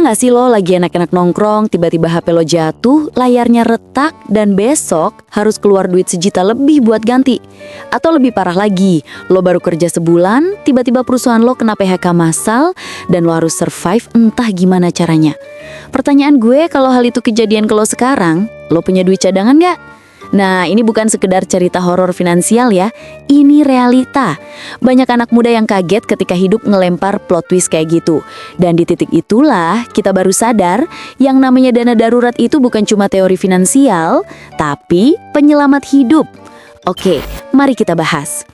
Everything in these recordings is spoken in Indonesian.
Pernah nggak sih lo lagi enak-enak nongkrong, tiba-tiba HP lo jatuh, layarnya retak, dan besok harus keluar duit sejuta lebih buat ganti? Atau lebih parah lagi, lo baru kerja sebulan, tiba-tiba perusahaan lo kena PHK massal, dan lo harus survive entah gimana caranya. Pertanyaan gue, kalau hal itu kejadian ke lo sekarang, lo punya duit cadangan nggak? Nah, ini bukan sekedar cerita horor finansial ya, ini realita. Banyak anak muda yang kaget ketika hidup ngelempar plot twist kayak gitu. Dan di titik itulah kita baru sadar yang namanya dana darurat itu bukan cuma teori finansial, tapi penyelamat hidup. Oke, mari kita bahas.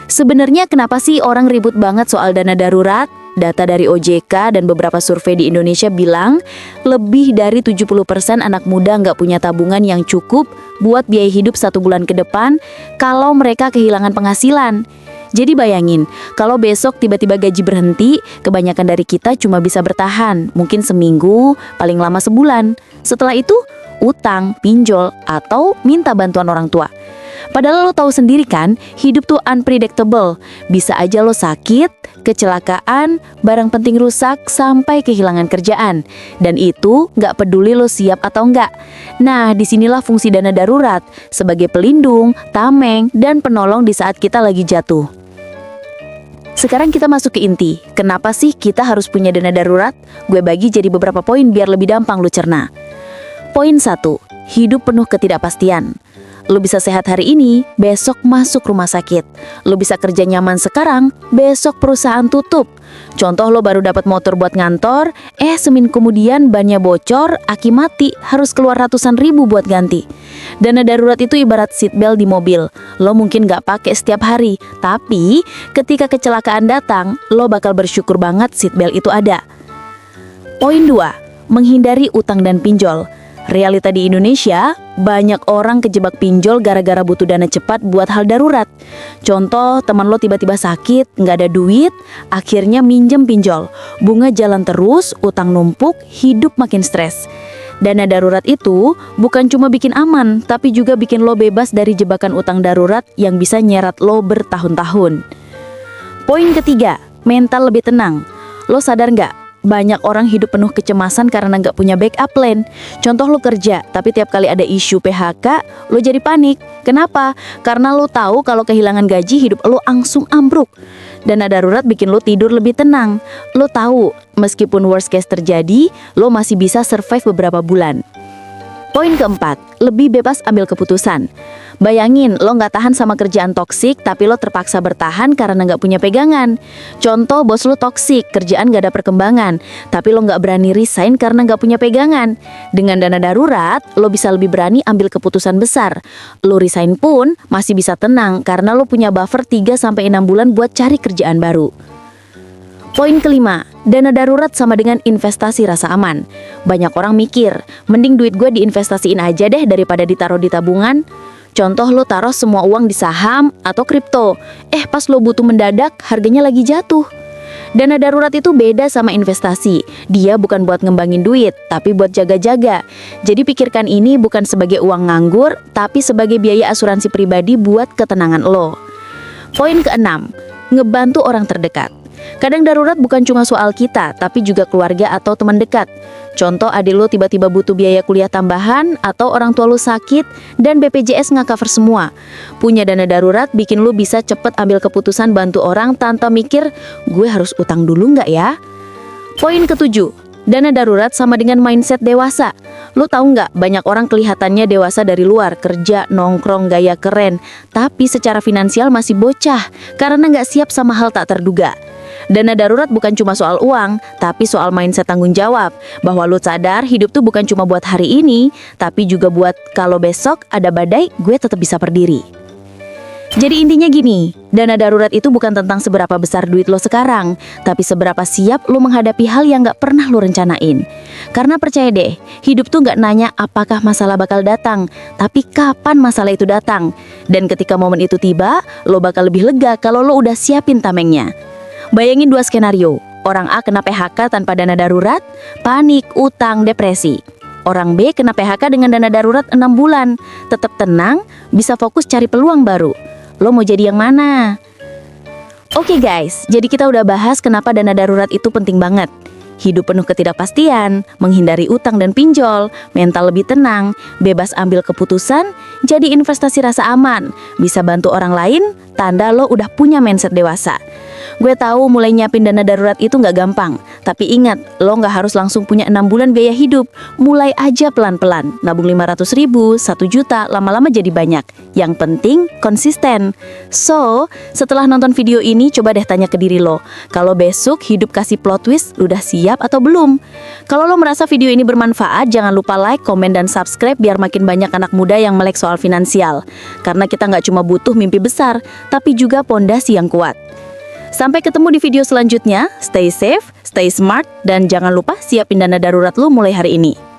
Sebenarnya kenapa sih orang ribut banget soal dana darurat? Data dari OJK dan beberapa survei di Indonesia bilang lebih dari 70% anak muda nggak punya tabungan yang cukup buat biaya hidup 1 bulan ke depan kalau mereka kehilangan penghasilan. Jadi bayangin, kalau besok tiba-tiba gaji berhenti, kebanyakan dari kita cuma bisa bertahan, mungkin seminggu, paling lama sebulan. Setelah itu, utang, pinjol, atau minta bantuan orang tua. Padahal lo tahu sendiri kan, hidup tuh unpredictable. Bisa aja lo sakit, kecelakaan, barang penting rusak, sampai kehilangan kerjaan. Dan itu nggak peduli lo siap atau nggak. Nah, disinilah fungsi dana darurat, sebagai pelindung, tameng, dan penolong di saat kita lagi jatuh. Sekarang kita masuk ke inti. Kenapa sih kita harus punya dana darurat? Gue bagi jadi beberapa poin biar lebih gampang lo cerna. Poin 1, hidup penuh ketidakpastian. Lo bisa sehat hari ini, besok masuk rumah sakit. Lo bisa kerja nyaman sekarang, besok perusahaan tutup. Contoh lo baru dapat motor buat ngantor, seminggu kemudian bannya bocor, aki mati, harus keluar ratusan ribu buat ganti. Dana darurat itu ibarat seatbelt di mobil. Lo mungkin gak pakai setiap hari, tapi ketika kecelakaan datang, lo bakal bersyukur banget seatbelt itu ada. Poin 2, menghindari utang dan pinjol. Realita di Indonesia, banyak orang kejebak pinjol gara-gara butuh dana cepat buat hal darurat. Contoh, teman lo tiba-tiba sakit, nggak ada duit, akhirnya minjem pinjol. Bunga jalan terus, utang numpuk, hidup makin stres. Dana darurat itu bukan cuma bikin aman, tapi juga bikin lo bebas dari jebakan utang darurat yang bisa nyeret lo bertahun-tahun. Poin ketiga, mental lebih tenang. Lo sadar nggak? Banyak orang hidup penuh kecemasan karena nggak punya backup plan. Contoh lo kerja, tapi tiap kali ada isu PHK, lo jadi panik. Kenapa? Karena lo tahu kalau kehilangan gaji, hidup lo langsung ambruk. Dana darurat bikin lo tidur lebih tenang. Lo tahu, meskipun worst case terjadi, lo masih bisa survive beberapa bulan. Poin keempat, lebih bebas ambil keputusan. Bayangin, lo nggak tahan sama kerjaan toksik, tapi lo terpaksa bertahan karena nggak punya pegangan. Contoh, bos lo toksik, kerjaan nggak ada perkembangan, tapi lo nggak berani resign karena nggak punya pegangan. Dengan dana darurat, lo bisa lebih berani ambil keputusan besar. Lo resign pun masih bisa tenang karena lo punya buffer 3-6 bulan buat cari kerjaan baru. Poin kelima, dana darurat sama dengan investasi rasa aman. Banyak orang mikir, mending duit gue diinvestasiin aja deh daripada ditaruh di tabungan. Contoh, lo taruh semua uang di saham atau kripto. Pas lo butuh mendadak, harganya lagi jatuh. Dana darurat itu beda sama investasi. Dia bukan buat ngembangin duit, tapi buat jaga-jaga. Jadi pikirkan ini bukan sebagai uang nganggur, tapi sebagai biaya asuransi pribadi buat ketenangan lo. Poin keenam, ngebantu orang terdekat. Kadang darurat bukan cuma soal kita, tapi juga keluarga atau teman dekat. Contoh, adik lo tiba-tiba butuh biaya kuliah tambahan, atau orang tua lo sakit, dan BPJS nggak cover semua. Punya dana darurat bikin lo bisa cepet ambil keputusan bantu orang tanpa mikir, gue harus utang dulu nggak ya? Poin ketujuh, dana darurat sama dengan mindset dewasa. Lo tahu nggak, banyak orang kelihatannya dewasa dari luar, kerja, nongkrong, gaya keren, tapi secara finansial masih bocah, karena nggak siap sama hal tak terduga. Dana darurat bukan cuma soal uang, tapi soal mindset tanggung jawab. Bahwa lo sadar hidup tuh bukan cuma buat hari ini, tapi juga buat kalau besok ada badai, gue tetap bisa berdiri. Jadi intinya gini, dana darurat itu bukan tentang seberapa besar duit lo sekarang, tapi seberapa siap lo menghadapi hal yang gak pernah lo rencanain. Karena percaya deh, hidup tuh gak nanya apakah masalah bakal datang, tapi kapan masalah itu datang. Dan ketika momen itu tiba, lo bakal lebih lega kalau lo udah siapin tamengnya. Bayangin 2 skenario, orang A kena PHK tanpa dana darurat, panik, utang, depresi. Orang B kena PHK dengan dana darurat 6 bulan, tetap tenang, bisa fokus cari peluang baru. Lo mau jadi yang mana? Oke guys, jadi kita udah bahas kenapa dana darurat itu penting banget. Hidup penuh ketidakpastian, menghindari utang dan pinjol, mental lebih tenang, bebas ambil keputusan, jadi investasi rasa aman, bisa bantu orang lain, tanda lo udah punya mindset dewasa. Gue tahu mulai nyiapin dana darurat itu nggak gampang, tapi ingat, lo nggak harus langsung punya 6 bulan biaya hidup. Mulai aja pelan-pelan, nabung 500 ribu, 1 juta, lama-lama jadi banyak. Yang penting, konsisten. So, setelah nonton video ini, coba deh tanya ke diri lo, kalau besok hidup kasih plot twist, udah siap atau belum? Kalau lo merasa video ini bermanfaat, jangan lupa like, komen, dan subscribe biar makin banyak anak muda yang melek soal finansial. Karena kita nggak cuma butuh mimpi besar, tapi juga pondasi yang kuat. Sampai ketemu di video selanjutnya, stay safe, stay smart, dan jangan lupa siapin dana darurat lo mulai hari ini.